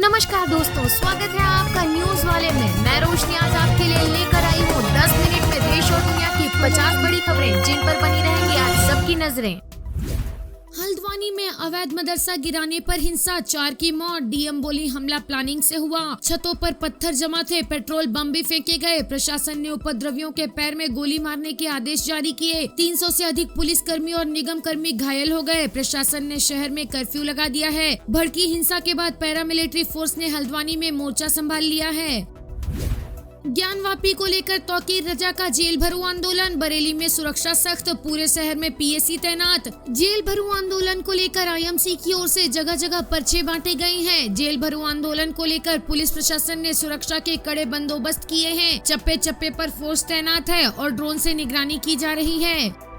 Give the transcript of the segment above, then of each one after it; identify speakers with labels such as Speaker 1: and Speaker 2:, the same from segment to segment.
Speaker 1: नमस्कार दोस्तों, स्वागत है आपका न्यूज वाले में। मैं रोशनी आज आपके लिए लेकर आई हूँ 10 मिनट में देश और दुनिया की 50 बड़ी खबरें जिन पर बनी रहेंगी आज सबकी नजरें। हल्द्वानी में अवैध मदरसा गिराने पर हिंसा, 4 की मौत। डीएम बोली हमला प्लानिंग से हुआ। छतों पर पत्थर जमा थे, पेट्रोल बम भी फेंके गए। प्रशासन ने उपद्रवियों के पैर में गोली मारने के आदेश जारी किए। 300 से अधिक पुलिसकर्मी और निगम कर्मी घायल हो गए। प्रशासन ने शहर में कर्फ्यू लगा दिया है। भड़की हिंसा के बाद पैरामिलिट्री फोर्स ने हल्द्वानी में मोर्चा संभाल लिया है। ज्ञानवापी को लेकर तौकीर रजा का जेल भरो आंदोलन। बरेली में सुरक्षा सख्त, पूरे शहर में पीएसी तैनात। जेल भरो आंदोलन को लेकर आईएमसी की ओर से जगह जगह पर्चे बांटे गए हैं। जेल भरो आंदोलन को लेकर पुलिस प्रशासन ने सुरक्षा के कड़े बंदोबस्त किए हैं। चप्पे चप्पे पर फोर्स तैनात है और ड्रोन से निगरानी की जा रही है।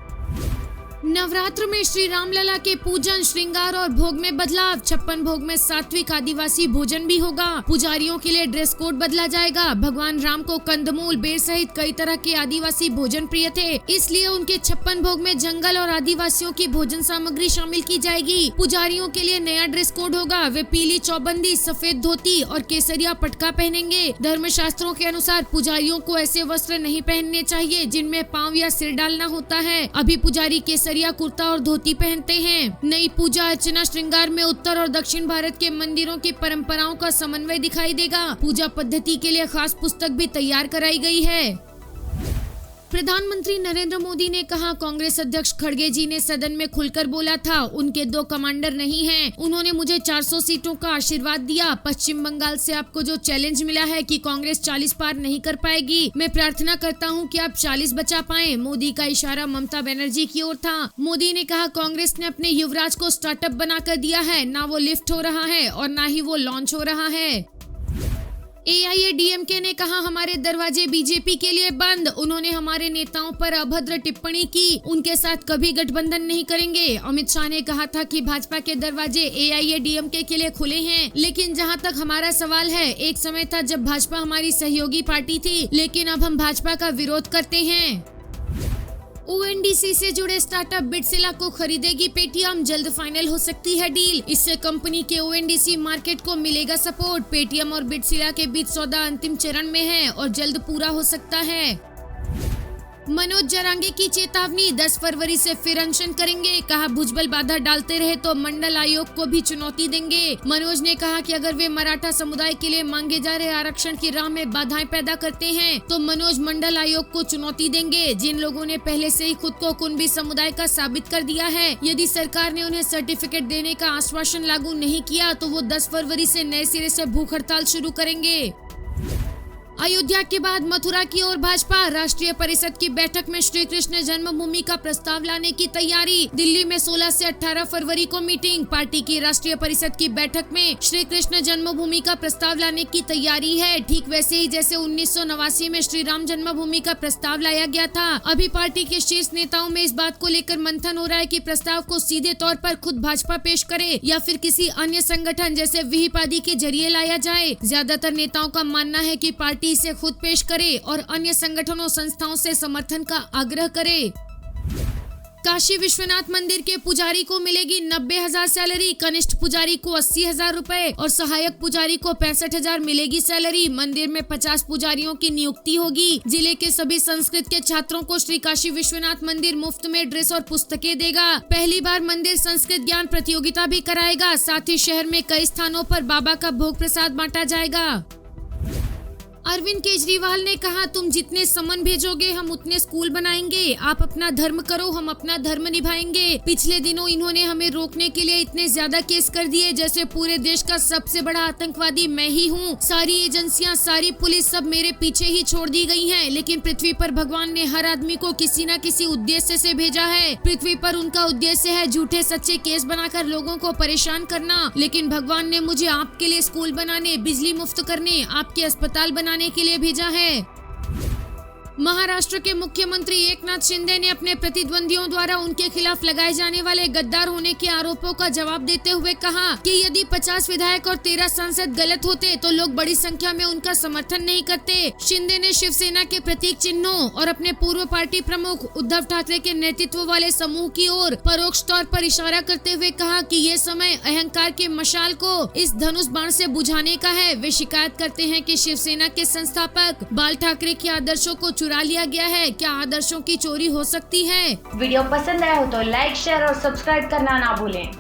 Speaker 1: नवरात्र में श्री रामलला के पूजन, श्रृंगार और भोग में बदलाव। 56 भोग में सात्विक आदिवासी भोजन भी होगा। पुजारियों के लिए ड्रेस कोड बदला जाएगा। भगवान राम को कंदमूल, बेर सहित कई तरह के आदिवासी भोजन प्रिय थे, इसलिए उनके 56 भोग में जंगल और आदिवासियों की भोजन सामग्री शामिल की जाएगी। पुजारियों के लिए नया ड्रेस कोड होगा। वे पीली चौबंदी, सफेद धोती और केसरिया पटका पहनेंगे। धर्मशास्त्रों के अनुसार पुजारियों को ऐसे वस्त्र नहीं पहनने चाहिए जिनमें पाँव या सिर डालना होता है। अभी पुजारी केसरिया कुर्ता और धोती पहनते हैं। नई पूजा अर्चना श्रृंगार में उत्तर और दक्षिण भारत के मंदिरों की परंपराओं का समन्वय दिखाई देगा। पूजा पद्धति के लिए खास पुस्तक भी तैयार कराई गई है। प्रधानमंत्री नरेंद्र मोदी ने कहा, कांग्रेस अध्यक्ष खड़गे जी ने सदन में खुलकर बोला था, उनके 2 कमांडर नहीं हैं। उन्होंने मुझे 400 सीटों का आशीर्वाद दिया। पश्चिम बंगाल से आपको जो चैलेंज मिला है कि कांग्रेस 40 पार नहीं कर पाएगी, मैं प्रार्थना करता हूं कि आप 40 बचा पाएं। मोदी का इशारा ममता बनर्जी की ओर था। मोदी ने कहा, कांग्रेस ने अपने युवराज को स्टार्टअप बनाकर दिया है। ना वो लिफ्ट हो रहा है और ना ही वो लॉन्च हो रहा है। एआईएडीएमके ने कहा, हमारे दरवाजे बीजेपी के लिए बंद। उन्होंने हमारे नेताओं पर अभद्र टिप्पणी की, उनके साथ कभी गठबंधन नहीं करेंगे। अमित शाह ने कहा था कि भाजपा के दरवाजे एआईएडीएमके के लिए खुले हैं, लेकिन जहां तक हमारा सवाल है, एक समय था जब भाजपा हमारी सहयोगी पार्टी थी, लेकिन अब हम भाजपा का विरोध करते हैं। ओएनडीसी से जुड़े स्टार्टअप बिटसिला को खरीदेगी पेटीएम, जल्द फाइनल हो सकती है डील। इससे कंपनी के ओएनडीसी मार्केट को मिलेगा सपोर्ट। पेटीएम और बिटसिला के बीच सौदा अंतिम चरण में है और जल्द पूरा हो सकता है। मनोज जरांगे की चेतावनी, 10 फरवरी से फिर अनशन करेंगे। कहा, भुजबल बाधा डालते रहे तो मंडल आयोग को भी चुनौती देंगे। मनोज ने कहा कि अगर वे मराठा समुदाय के लिए मांगे जा रहे आरक्षण की राह में बाधाएं पैदा करते हैं तो मनोज मंडल आयोग को चुनौती देंगे। जिन लोगों ने पहले से ही खुद को कुणबी समुदाय का साबित कर दिया है, यदि सरकार ने उन्हें सर्टिफिकेट देने का आश्वासन लागू नहीं किया तो वो 10 फरवरी से नए सिरे से भूख हड़ताल शुरू करेंगे। अयोध्या के बाद मथुरा की ओर भाजपा, राष्ट्रीय परिषद की बैठक में श्री कृष्ण जन्मभूमि का प्रस्ताव लाने की तैयारी। दिल्ली में 16 से 18 फरवरी को मीटिंग। पार्टी की राष्ट्रीय परिषद की बैठक में श्री कृष्ण जन्मभूमि का प्रस्ताव लाने की तैयारी है, ठीक वैसे ही जैसे 1989 में श्री राम जन्मभूमि का प्रस्ताव लाया गया था। अभी पार्टी के शीर्ष नेताओं में इस बात को लेकर मंथन हो रहा है कि प्रस्ताव को सीधे तौर पर खुद भाजपा पेश करे या फिर किसी अन्य संगठन जैसे विहिप आदि के जरिए लाया जाए। ज्यादातर नेताओं का मानना है कि पार्टी इसे खुद पेश करे और अन्य संगठनों संस्थाओं से समर्थन का आग्रह करे। काशी विश्वनाथ मंदिर के पुजारी को मिलेगी 90,000 सैलरी। कनिष्ठ पुजारी को 80,000 रुपए और सहायक पुजारी को 65,000 मिलेगी सैलरी। मंदिर में 50 पुजारियों की नियुक्ति होगी। जिले के सभी संस्कृत के छात्रों को श्री काशी विश्वनाथ मंदिर मुफ्त में ड्रेस और पुस्तकें देगा। पहली बार मंदिर संस्कृत ज्ञान प्रतियोगिता भी कराएगा। साथ ही शहर में कई स्थानों पर बाबा का भोग प्रसाद बांटा जाएगा। अरविंद केजरीवाल ने कहा, तुम जितने समन भेजोगे हम उतने स्कूल बनाएंगे। आप अपना धर्म करो, हम अपना धर्म निभाएंगे। पिछले दिनों इन्होंने हमें रोकने के लिए इतने ज्यादा केस कर दिए जैसे पूरे देश का सबसे बड़ा आतंकवादी मैं ही हूँ। सारी एजेंसियां, सारी पुलिस सब मेरे पीछे ही छोड़ दी गई हैं। लेकिन पृथ्वी पर भगवान ने हर आदमी को किसी न किसी उद्देश्य से भेजा है। पृथ्वी पर उनका उद्देश्य है झूठे सच्चे केस बनाकर लोगों को परेशान करना, लेकिन भगवान ने मुझे आपके लिए स्कूल बनाने, बिजली मुफ्त करने, आपके अस्पताल बनाने के लिए भेजा है। महाराष्ट्र के मुख्यमंत्री एकनाथ शिंदे ने अपने प्रतिद्वंदियों द्वारा उनके खिलाफ लगाए जाने वाले गद्दार होने के आरोपों का जवाब देते हुए कहा कि यदि 50 विधायक और 13 सांसद गलत होते तो लोग बड़ी संख्या में उनका समर्थन नहीं करते। शिंदे ने शिवसेना के प्रतीक चिन्हों और अपने पूर्व पार्टी प्रमुख उद्धव ठाकरे के नेतृत्व वाले समूह की ओर परोक्ष तौर पर इशारा करते हुए कहा कि ये समय अहंकार के मशाल को इस धनुष बाण से बुझाने का है। वे शिकायत करते हैं कि शिवसेना के संस्थापक बाल ठाकरे के आदर्शों को चुरा लिया गया है। क्या आदर्शों की चोरी हो सकती है?
Speaker 2: वीडियो पसंद आया हो तो लाइक, शेयर और सब्सक्राइब करना ना भूलें।